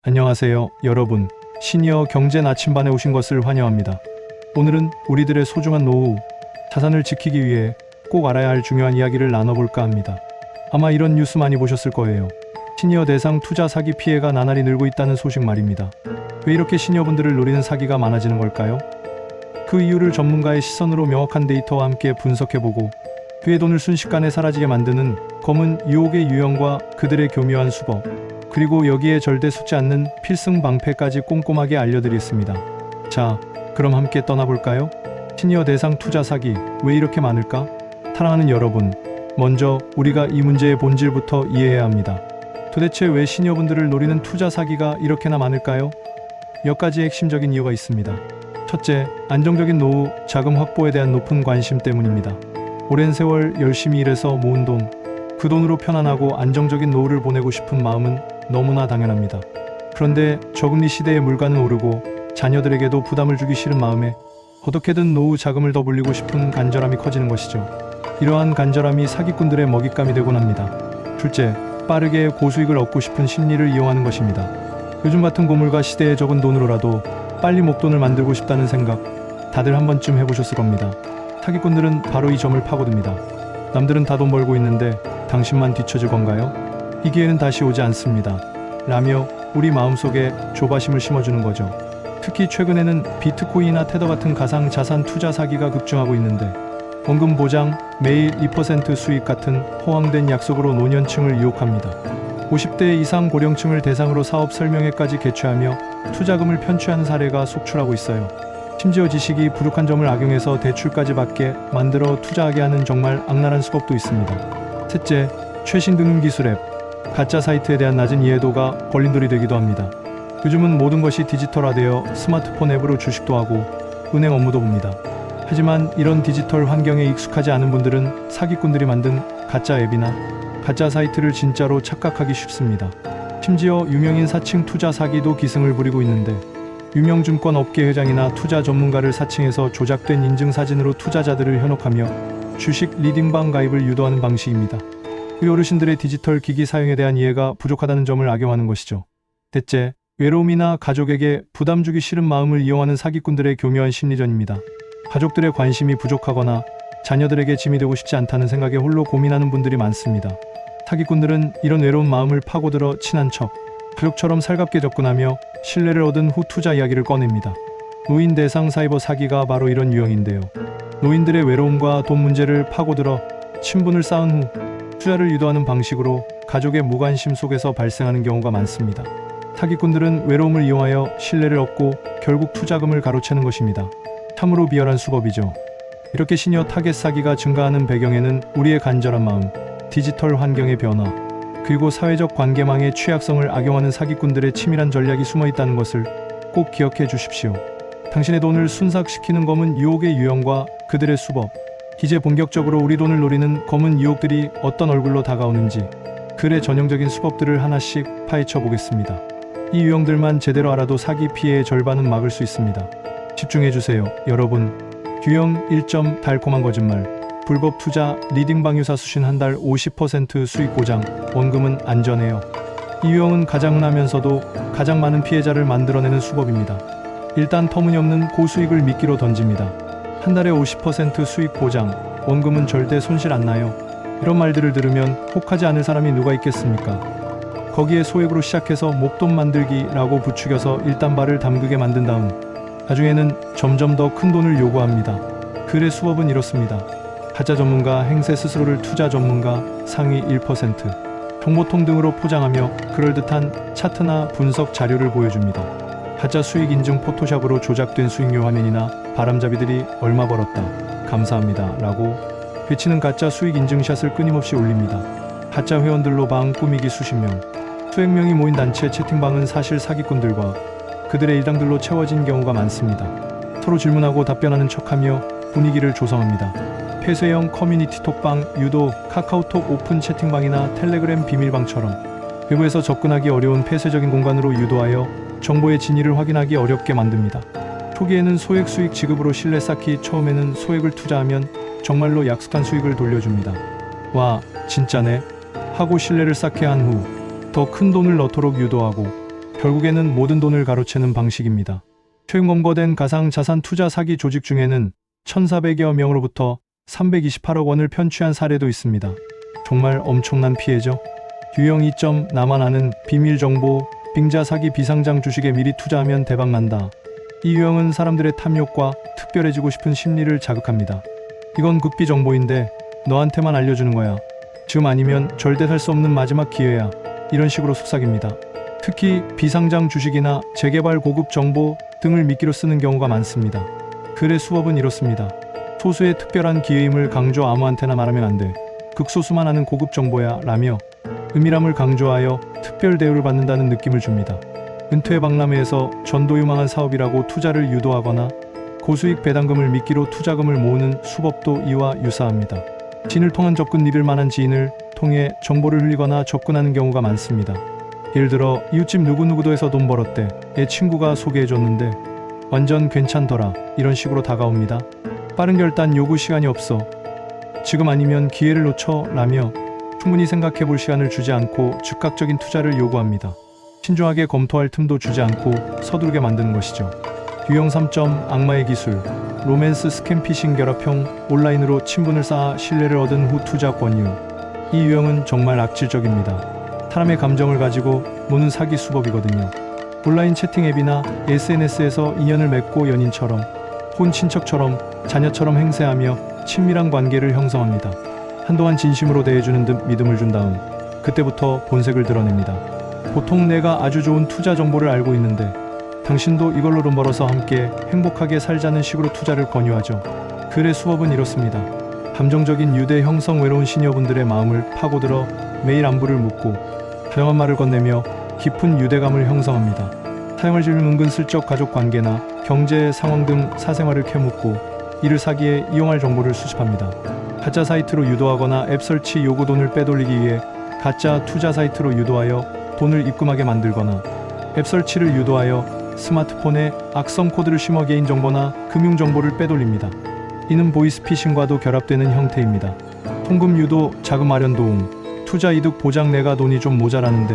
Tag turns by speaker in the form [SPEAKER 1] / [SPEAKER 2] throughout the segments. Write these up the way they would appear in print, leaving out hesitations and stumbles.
[SPEAKER 1] 안녕하세요, 여러분. 시니어 경제 나침반에 오신 것을 환영합니다. 오늘은 우리들의 소중한 노후, 자산을 지키기 위해 꼭 알아야 할 중요한 이야기를 나눠볼까 합니다. 아마 이런 뉴스 많이 보셨을 거예요. 시니어 대상 투자 사기 피해가 나날이 늘고 있다는 소식 말입니다. 왜 이렇게 시니어분들을 노리는 사기가 많아지는 걸까요? 그 이유를 전문가의 시선으로 명확한 데이터와 함께 분석해보고 그의 돈을 순식간에 사라지게 만드는 검은 유혹의 유형과 그들의 교묘한 수법, 그리고 여기에 절대 속지 않는 필승 방패까지 꼼꼼하게 알려드리겠습니다. 자, 그럼 함께 떠나볼까요? 시니어 대상 투자 사기, 왜 이렇게 많을까? 사랑하는 여러분, 먼저 우리가 이 문제의 본질부터 이해해야 합니다. 도대체 왜 시니어분들을 노리는 투자 사기가 이렇게나 많을까요? 몇 가지 핵심적인 이유가 있습니다. 첫째, 안정적인 노후, 자금 확보에 대한 높은 관심 때문입니다. 오랜 세월 열심히 일해서 모은 돈, 그 돈으로 편안하고 안정적인 노후를 보내고 싶은 마음은 너무나 당연합니다. 그런데 저금리 시대에 물가는 오르고 자녀들에게도 부담을 주기 싫은 마음에 어떻게든 노후 자금을 더 불리고 싶은 간절함이 커지는 것이죠. 이러한 간절함이 사기꾼들의 먹잇감이 되곤 합니다. 둘째, 빠르게 고수익을 얻고 싶은 심리를 이용하는 것입니다. 요즘 같은 고물가 시대에 적은 돈으로라도 빨리 목돈을 만들고 싶다는 생각, 다들 한 번쯤 해보셨을 겁니다. 사기꾼들은 바로 이 점을 파고듭니다. 남들은 다 돈 벌고 있는데 당신만 뒤처질 건가요? 이 기회는 다시 오지 않습니다. 라며 우리 마음속에 조바심을 심어주는 거죠. 특히 최근에는 비트코인이나 테더 같은 가상자산 투자 사기가 급증하고 있는데 원금 보장, 매일 2% 수익 같은 허황된 약속으로 노년층을 유혹합니다. 50대 이상 고령층을 대상으로 사업 설명회까지 개최하며 투자금을 편취하는 사례가 속출하고 있어요. 심지어 지식이 부족한 점을 악용해서 대출까지 받게 만들어 투자하게 하는 정말 악랄한 수법도 있습니다. 셋째, 최신 금융 기술 앱, 가짜 사이트에 대한 낮은 이해도가 걸림돌이 되기도 합니다. 요즘은 모든 것이 디지털화되어 스마트폰 앱으로 주식도 하고 은행 업무도 봅니다. 하지만 이런 디지털 환경에 익숙하지 않은 분들은 사기꾼들이 만든 가짜 앱이나 가짜 사이트를 진짜로 착각하기 쉽습니다. 심지어 유명인 사칭 투자 사기도 기승을 부리고 있는데 유명 증권 업계 회장이나 투자 전문가를 사칭해서 조작된 인증 사진으로 투자자들을 현혹하며 주식 리딩방 가입을 유도하는 방식입니다. 우리 어르신들의 디지털 기기 사용에 대한 이해가 부족하다는 점을 악용하는 것이죠. 넷째, 외로움이나 가족에게 부담 주기 싫은 마음을 이용하는 사기꾼들의 교묘한 심리전입니다. 가족들의 관심이 부족하거나 자녀들에게 짐이 되고 싶지 않다는 생각에 홀로 고민하는 분들이 많습니다. 사기꾼들은 이런 외로운 마음을 파고들어 친한 척, 가족처럼 살갑게 접근하며 신뢰를 얻은 후 투자 이야기를 꺼냅니다. 노인 대상 사이버 사기가 바로 이런 유형인데요. 노인들의 외로움과 돈 문제를 파고들어 친분을 쌓은 후 투자를 유도하는 방식으로 가족의 무관심 속에서 발생하는 경우가 많습니다. 사기꾼들은 외로움을 이용하여 신뢰를 얻고 결국 투자금을 가로채는 것입니다. 참으로 비열한 수법이죠. 이렇게 시니어 타겟 사기가 증가하는 배경에는 우리의 간절한 마음, 디지털 환경의 변화, 그리고 사회적 관계망의 취약성을 악용하는 사기꾼들의 치밀한 전략이 숨어 있다는 것을 꼭 기억해 주십시오. 당신의 돈을 순삭시키는 검은 유혹의 유형과 그들의 수법, 이제 본격적으로 우리 돈을 노리는 검은 유혹들이 어떤 얼굴로 다가오는지 그들의 전형적인 수법들을 하나씩 파헤쳐 보겠습니다. 이 유형들만 제대로 알아도 사기 피해의 절반은 막을 수 있습니다. 집중해 주세요, 여러분. 유형 1점 달콤한 거짓말. 불법 투자, 리딩 방유사 수신 한 달 50% 수익 보장, 원금은 안전해요. 이 유형은 가장 흔하면서도 가장 많은 피해자를 만들어내는 수법입니다. 일단 터무니없는 고수익을 미끼로 던집니다. 한 달에 50% 수익 보장, 원금은 절대 손실 안 나요. 이런 말들을 들으면 혹하지 않을 사람이 누가 있겠습니까? 거기에 소액으로 시작해서 목돈 만들기라고 부추겨서 일단 발을 담그게 만든 다음 나중에는 점점 더 큰 돈을 요구합니다. 그의 수법은 이렇습니다. 가짜 전문가, 행세 스스로를 투자 전문가, 상위 1%, 정보통 등으로 포장하며 그럴듯한 차트나 분석 자료를 보여줍니다. 가짜 수익 인증 포토샵으로 조작된 수익률 화면이나 바람잡이들이 얼마 벌었다, 감사합니다 라고 외치는 가짜 수익 인증샷을 끊임없이 올립니다. 가짜 회원들로 방 꾸미기 수십 명, 수백 명이 모인 단체 채팅방은 사실 사기꾼들과 그들의 일당들로 채워진 경우가 많습니다. 서로 질문하고 답변하는 척하며 분위기를 조성합니다. 폐쇄형 커뮤니티 톡방, 유도, 카카오톡 오픈 채팅방이나 텔레그램 비밀방처럼 외부에서 접근하기 어려운 폐쇄적인 공간으로 유도하여 정보의 진위를 확인하기 어렵게 만듭니다. 초기에는 소액 수익 지급으로 신뢰 쌓기, 처음에는 소액을 투자하면 정말로 약속한 수익을 돌려줍니다. 와, 진짜네? 하고 신뢰를 쌓게 한 후 더 큰 돈을 넣도록 유도하고 결국에는 모든 돈을 가로채는 방식입니다. 최근 검거된 가상자산 투자 사기 조직 중에는 1,400여 명으로부터 328억 원을 편취한 사례도 있습니다. 정말 엄청난 피해죠. 유형 2점 나만 아는 비밀 정보 빙자 사기 비상장 주식에 미리 투자하면 대박난다. 이 유형은 사람들의 탐욕과 특별해지고 싶은 심리를 자극합니다. 이건 극비 정보인데 너한테만 알려주는 거야. 지금 아니면 절대 살 수 없는 마지막 기회야. 이런 식으로 속삭입니다. 특히 비상장 주식이나 재개발 고급 정보 등을 미끼로 쓰는 경우가 많습니다. 글의 수법은 이렇습니다. 소수의 특별한 기회임을 강조 아무한테나 말하면 안 돼. 극소수만 아는 고급 정보야 라며 은밀함을 강조하여 특별 대우를 받는다는 느낌을 줍니다. 은퇴 박람회에서 전도 유망한 사업이라고 투자를 유도하거나 고수익 배당금을 미끼로 투자금을 모으는 수법도 이와 유사합니다. 진을 통한 접근 믿을 만한 지인을 통해 정보를 흘리거나 접근하는 경우가 많습니다. 예를 들어 이웃집 누구누구도에서 돈 벌었대. 애 친구가 소개해줬는데 완전 괜찮더라. 이런 식으로 다가옵니다. 빠른 결단 요구 시간이 없어. 지금 아니면 기회를 놓쳐 라며 충분히 생각해 볼 시간을 주지 않고 즉각적인 투자를 요구합니다. 신중하게 검토할 틈도 주지 않고 서두르게 만드는 것이죠. 유형 3점 악마의 기술 로맨스 스캠 피싱 결합형 온라인으로 친분을 쌓아 신뢰를 얻은 후 투자 권유. 이 유형은 정말 악질적입니다. 사람의 감정을 가지고 노는 사기 수법이거든요. 온라인 채팅 앱이나 SNS에서 인연을 맺고 연인처럼 혼 친척처럼 자녀처럼 행세하며 친밀한 관계를 형성합니다. 한동안 진심으로 대해주는 듯 믿음을 준 다음 그때부터 본색을 드러냅니다. 보통 내가 아주 좋은 투자 정보를 알고 있는데 당신도 이걸로 돈 벌어서 함께 행복하게 살자는 식으로 투자를 권유하죠. 글의 수업은 이렇습니다. 감정적인 유대 형성 외로운 시니어분들의 마음을 파고들어 매일 안부를 묻고 다양한 말을 건네며 깊은 유대감을 형성합니다. 사용할 질문 은근슬쩍 가족 관계나 경제 상황 등 사생활을 캐묻고 이를 사기에 이용할 정보를 수집합니다. 가짜 사이트로 유도하거나 앱 설치 요구 돈을 빼돌리기 위해 가짜 투자 사이트로 유도하여 돈을 입금하게 만들거나 앱 설치를 유도하여 스마트폰에 악성 코드를 심어 개인정보나 금융정보를 빼돌립니다. 이는 보이스피싱과도 결합되는 형태입니다. 통금 유도, 자금 마련 도움, 투자 이득 보장 내가 돈이 좀 모자라는데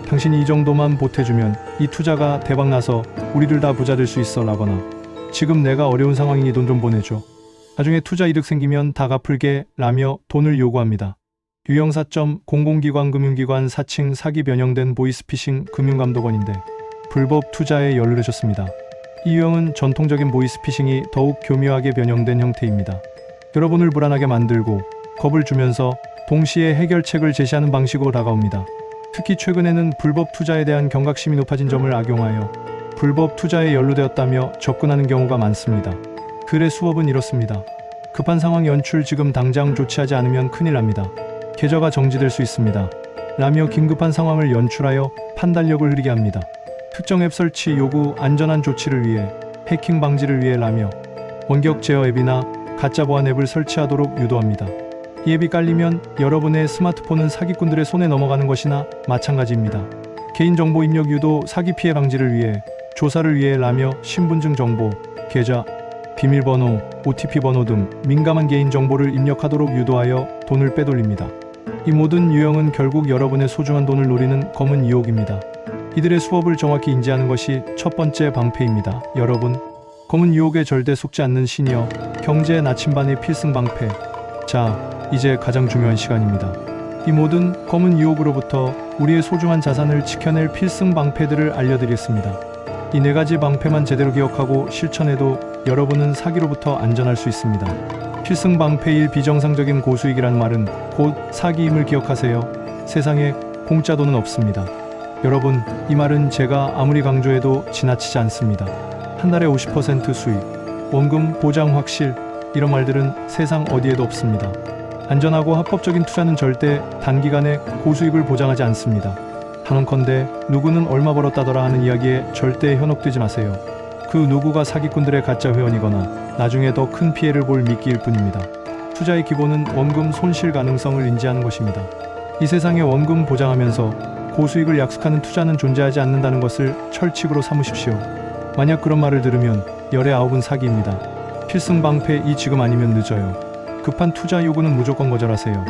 [SPEAKER 1] 당신이 이 정도만 보태주면 이 투자가 대박나서 우리들 다 부자 될 수 있어 라거나 지금 내가 어려운 상황이니 돈 좀 보내줘. 나중에 투자 이득 생기면 다 갚을게 라며 돈을 요구합니다. 유형 4점 공공기관 금융기관 사칭 사기 변형된 보이스피싱 금융감독원인데 불법 투자에 연루되셨습니다. 이 유형은 전통적인 보이스피싱이 더욱 교묘하게 변형된 형태입니다. 여러분을 불안하게 만들고 겁을 주면서 동시에 해결책을 제시하는 방식으로 다가옵니다. 특히 최근에는 불법 투자에 대한 경각심이 높아진 점을 악용하여 불법 투자에 연루되었다며 접근하는 경우가 많습니다. 글의 수업은 이렇습니다. 급한 상황 연출 지금 당장 조치하지 않으면 큰일 납니다. 계좌가 정지될 수 있습니다. 라며 긴급한 상황을 연출하여 판단력을 흐리게 합니다. 특정 앱 설치 요구 안전한 조치를 위해 해킹 방지를 위해 라며 원격 제어 앱이나 가짜 보안 앱을 설치하도록 유도합니다. 이 앱이 깔리면 여러분의 스마트폰은 사기꾼들의 손에 넘어가는 것이나 마찬가지입니다. 개인정보 입력 유도 사기 피해 방지를 위해 조사를 위해 라며 신분증 정보, 계좌, 비밀번호, OTP 번호 등 민감한 개인정보를 입력하도록 유도하여 돈을 빼돌립니다. 이 모든 유형은 결국 여러분의 소중한 돈을 노리는 검은 유혹입니다. 이들의 수법을 정확히 인지하는 것이 첫 번째 방패입니다. 여러분, 검은 유혹에 절대 속지 않는 시니어 경제 나침반의 필승 방패. 자, 이제 가장 중요한 시간입니다. 이 모든 검은 유혹으로부터 우리의 소중한 자산을 지켜낼 필승 방패들을 알려드리겠습니다. 이 네 가지 방패만 제대로 기억하고 실천해도 여러분은 사기로부터 안전할 수 있습니다. 필승 방패 1. 비정상적인 고수익이란 말은 곧 사기임을 기억하세요. 세상에 공짜 돈은 없습니다. 여러분, 이 말은 제가 아무리 강조해도 지나치지 않습니다. 한 달에 50% 수익, 원금 보장 확실, 이런 말들은 세상 어디에도 없습니다. 안전하고 합법적인 투자는 절대 단기간에 고수익을 보장하지 않습니다. 단언컨대 누구는 얼마 벌었다더라 하는 이야기에 절대 현혹되지 마세요. 그 누구가 사기꾼들의 가짜 회원이거나 나중에 더 큰 피해를 볼 미끼일 뿐입니다. 투자의 기본은 원금 손실 가능성을 인지하는 것입니다. 이 세상에 원금 보장하면서 고수익을 약속하는 투자는 존재하지 않는다는 것을 철칙으로 삼으십시오. 만약 그런 말을 들으면 열의 9은 사기입니다. 필승 방패 2. 지금 아니면 늦어요. 급한 투자 요구는 무조건 거절하세요.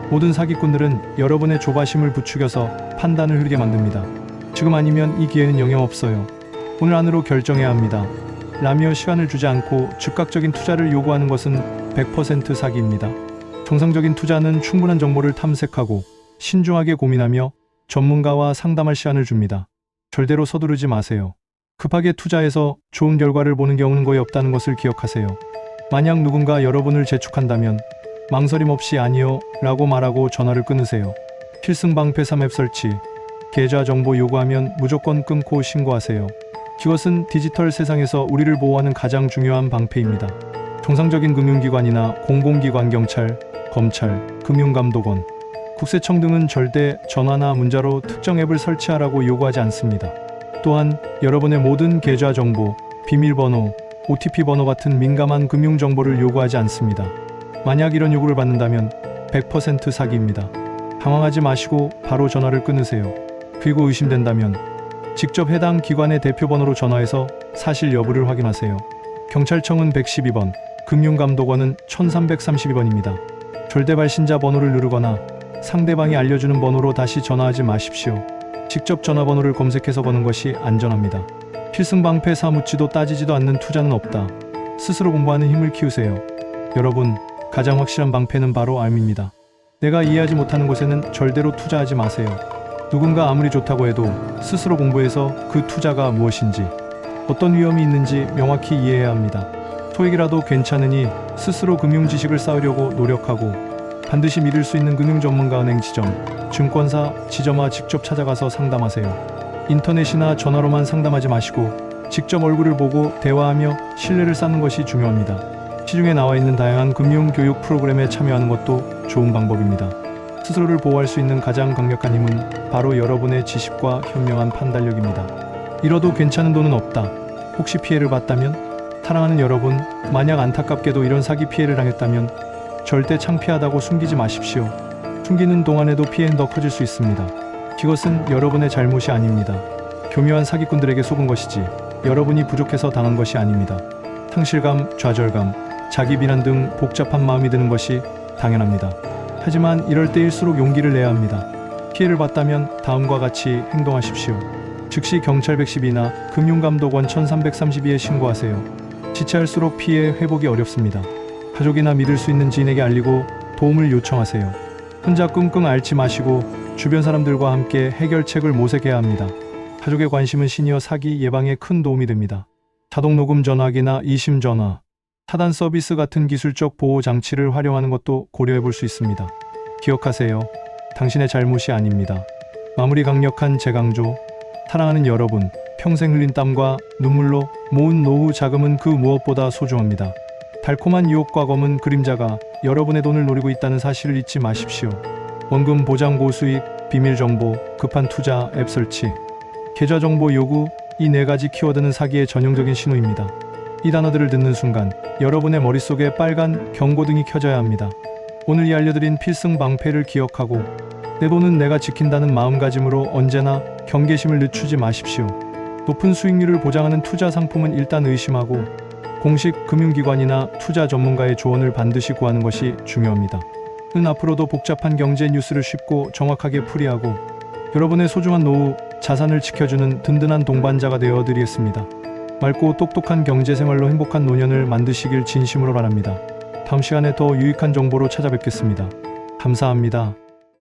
[SPEAKER 1] 모든 사기꾼들은 여러분의 조바심을 부추겨서 판단을 흐리게 만듭니다. 지금 아니면 이 기회는 영영없어요. 오늘 안으로 결정해야 합니다. 라며 시간을 주지 않고 즉각적인 투자를 요구하는 것은 100% 사기입니다. 정상적인 투자는 충분한 정보를 탐색하고 신중하게 고민하며 전문가와 상담할 시간을 줍니다. 절대로 서두르지 마세요. 급하게 투자해서 좋은 결과를 보는 경우는 거의 없다는 것을 기억하세요. 만약 누군가 여러분을 재촉한다면 망설임 없이 아니요 라고 말하고 전화를 끊으세요. 필승방패 3앱 설치, 계좌 정보 요구하면 무조건 끊고 신고하세요. 이것은 디지털 세상에서 우리를 보호하는 가장 중요한 방패입니다. 정상적인 금융기관이나 공공기관, 경찰, 검찰, 금융감독원, 국세청 등은 절대 전화나 문자로 특정 앱을 설치하라고 요구하지 않습니다. 또한 여러분의 모든 계좌 정보, 비밀번호, OTP 번호 같은 민감한 금융 정보를 요구하지 않습니다. 만약 이런 요구를 받는다면 100% 사기입니다. 당황하지 마시고 바로 전화를 끊으세요. 그리고 의심된다면 직접 해당 기관의 대표번호로 전화해서 사실 여부를 확인하세요. 경찰청은 112번, 금융감독원은 1332번입니다. 절대 발신자 번호를 누르거나 상대방이 알려주는 번호로 다시 전화하지 마십시오. 직접 전화번호를 검색해서 거는 것이 안전합니다. 필승방패 묻지도 따지지도 않는 투자는 없다. 스스로 공부하는 힘을 키우세요. 여러분, 가장 확실한 방패는 바로 암입니다. 내가 이해하지 못하는 곳에는 절대로 투자하지 마세요. 누군가 아무리 좋다고 해도 스스로 공부해서 그 투자가 무엇인지, 어떤 위험이 있는지 명확히 이해해야 합니다. 소액이라도 괜찮으니 스스로 금융 지식을 쌓으려고 노력하고 반드시 믿을 수 있는 금융 전문가, 은행 지점, 증권사 지점화 직접 찾아가서 상담하세요. 인터넷이나 전화로만 상담하지 마시고 직접 얼굴을 보고 대화하며 신뢰를 쌓는 것이 중요합니다. 시중에 나와 있는 다양한 금융 교육 프로그램에 참여하는 것도 좋은 방법입니다. 스스로를 보호할 수 있는 가장 강력한 힘은 바로 여러분의 지식과 현명한 판단력입니다. 잃어도 괜찮은 돈은 없다. 혹시 피해를 봤다면? 사랑하는 여러분, 만약 안타깝게도 이런 사기 피해를 당했다면 절대 창피하다고 숨기지 마십시오. 숨기는 동안에도 피해는 더 커질 수 있습니다. 이것은 여러분의 잘못이 아닙니다. 교묘한 사기꾼들에게 속은 것이지 여러분이 부족해서 당한 것이 아닙니다. 상실감, 좌절감, 자기 비난 등 복잡한 마음이 드는 것이 당연합니다. 하지만 이럴 때일수록 용기를 내야 합니다. 피해를 봤다면 다음과 같이 행동하십시오. 즉시 경찰 112나 금융감독원 1332에 신고하세요. 지체할수록 피해 회복이 어렵습니다. 가족이나 믿을 수 있는 지인에게 알리고 도움을 요청하세요. 혼자 끙끙 앓지 마시고 주변 사람들과 함께 해결책을 모색해야 합니다. 가족의 관심은 시니어 사기 예방에 큰 도움이 됩니다. 자동 녹음 전화기나 이심 전화, 차단 서비스 같은 기술적 보호 장치를 활용하는 것도 고려해 볼 수 있습니다. 기억하세요. 당신의 잘못이 아닙니다. 마무리 강력한 재강조. 사랑하는 여러분, 평생 흘린 땀과 눈물로 모은 노후 자금은 그 무엇보다 소중합니다. 달콤한 유혹과 검은 그림자가 여러분의 돈을 노리고 있다는 사실을 잊지 마십시오. 원금 보장 고수익, 비밀 정보, 급한 투자, 앱 설치, 계좌 정보 요구, 이 4가지 키워드는 사기의 전형적인 신호입니다. 이 단어들을 듣는 순간 여러분의 머릿속에 빨간 경고등이 켜져야 합니다. 오늘 이 알려드린 필승 방패를 기억하고 내 돈은 내가 지킨다는 마음가짐으로 언제나 경계심을 늦추지 마십시오. 높은 수익률을 보장하는 투자 상품은 일단 의심하고 공식 금융기관이나 투자 전문가의 조언을 반드시 구하는 것이 중요합니다. 앞으로도 복잡한 경제 뉴스를 쉽고 정확하게 풀이하고 여러분의 소중한 노후, 자산을 지켜주는 든든한 동반자가 되어드리겠습니다. 맑고 똑똑한 경제생활로 행복한 노년을 만드시길 진심으로 바랍니다. 다음 시간에 더 유익한 정보로 찾아뵙겠습니다. 감사합니다.